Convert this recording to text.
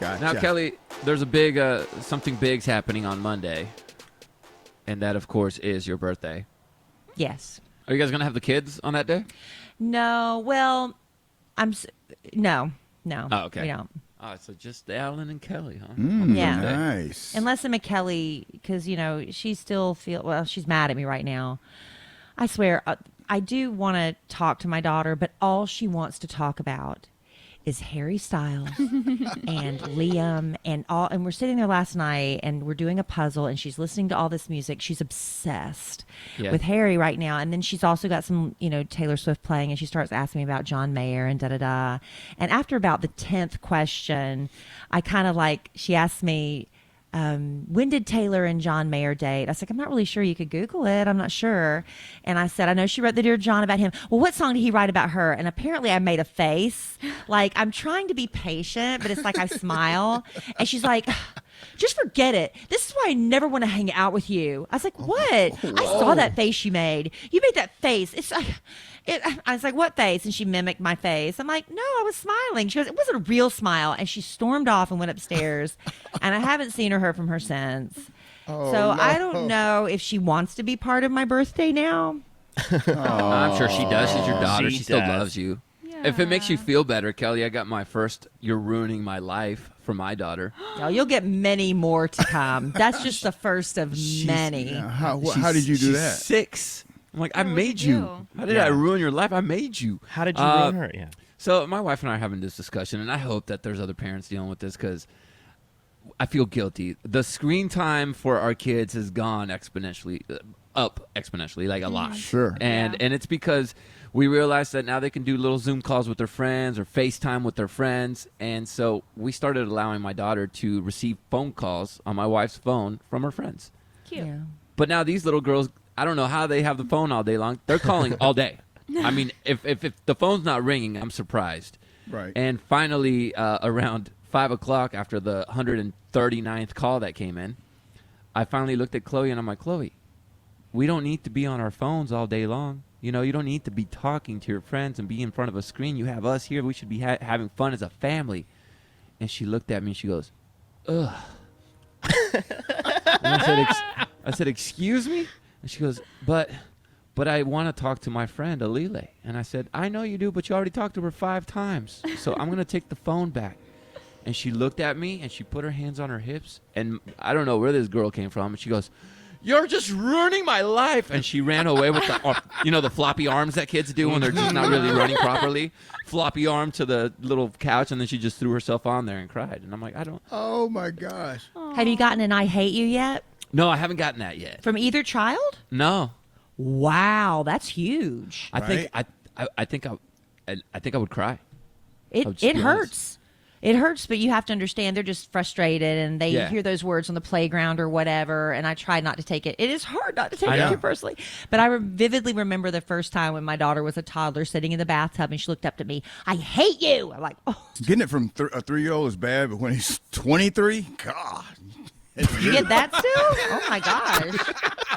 Gotcha. Now, Kelly, there's a big something big's happening on Monday, and that, of course, is your birthday. Yes. Are you guys gonna have the kids on that day? No. Well, no. Oh, okay. We don't. Oh, so just Alan and Kelly, huh? Yeah. Nice. Unless I'm a Kelly, because, she still she's mad at me right now. I swear, I do want to talk to my daughter, but all she wants to talk about is Harry Styles and Liam and we're sitting there last night and we're doing a puzzle and she's listening to all this music. She's obsessed with Harry right now. And then she's also got some, Taylor Swift playing and she starts asking me about John Mayer and da-da-da. And after about the 10th question, I kind of she asked me, when did Taylor and John Mayer date? I was like, I'm not really sure. You could Google it. I'm not sure. And I said, I know she wrote the Dear John about him. Well, what song did he write about her? And apparently I made a face. I'm trying to be patient, but it's like I smile. And she's like, just forget it. This is why I never want to hang out with you. I was like, what? I saw that face you made. You made that face. I was like, what face? And she mimicked my face. I'm like, no, I was smiling. She goes, it wasn't a real smile. And she stormed off and went upstairs. And I haven't seen or heard from her since. I don't know if she wants to be part of my birthday now. I'm sure she does. She's your daughter. She still does. loves you. Yeah. If it makes you feel better, Kelly, I got my first You're Ruining My Life for my daughter. Oh, you'll get many more to come. That's just the first of many. How did you do that? She's 6. I'm like, I made did you you. do? How did I ruin your life? I made you. How did you ruin her? Yeah. So my wife and I are having this discussion, and I hope that there's other parents dealing with this because I feel guilty. The screen time for our kids has gone up exponentially, like a lot. Sure. And it's because we realized that now they can do little Zoom calls with their friends or FaceTime with their friends. And so we started allowing my daughter to receive phone calls on my wife's phone from her friends. Cute. Yeah. But now these little girls, I don't know how they have the phone all day long. They're calling all day. I mean, if the phone's not ringing, I'm surprised. Right. And finally, around 5 o'clock after the 139th call that came in, I finally looked at Chloe and I'm like, Chloe, we don't need to be on our phones all day long. You don't need to be talking to your friends and be in front of a screen. You have us here. We should be having fun as a family. And she looked at me and she goes, ugh. And I said, excuse me? And she goes, but I want to talk to my friend, Alile. And I said, I know you do, but you already talked to her 5 times. So I'm going to take the phone back. And she looked at me and she put her hands on her hips. And I don't know where this girl came from. And she goes, you're just ruining my life. And she ran away with the floppy arms that kids do when they're just not really running properly. Floppy arm to the little couch. And then she just threw herself on there and cried. And I'm like, Oh, my gosh. Have you gotten an I hate you yet? No, I haven't gotten that yet. From either child? No. Wow, that's huge. I think I would cry. It hurts. It hurts, but you have to understand they're just frustrated and they hear those words on the playground or whatever. And I try not to take it. It is hard not to take it too personally. But I vividly remember the first time when my daughter was a toddler sitting in the bathtub and she looked up to me. I hate you. I'm like, oh. Getting it from a 3-year-old is bad, but when he's 23, God. You get that still? Oh my gosh.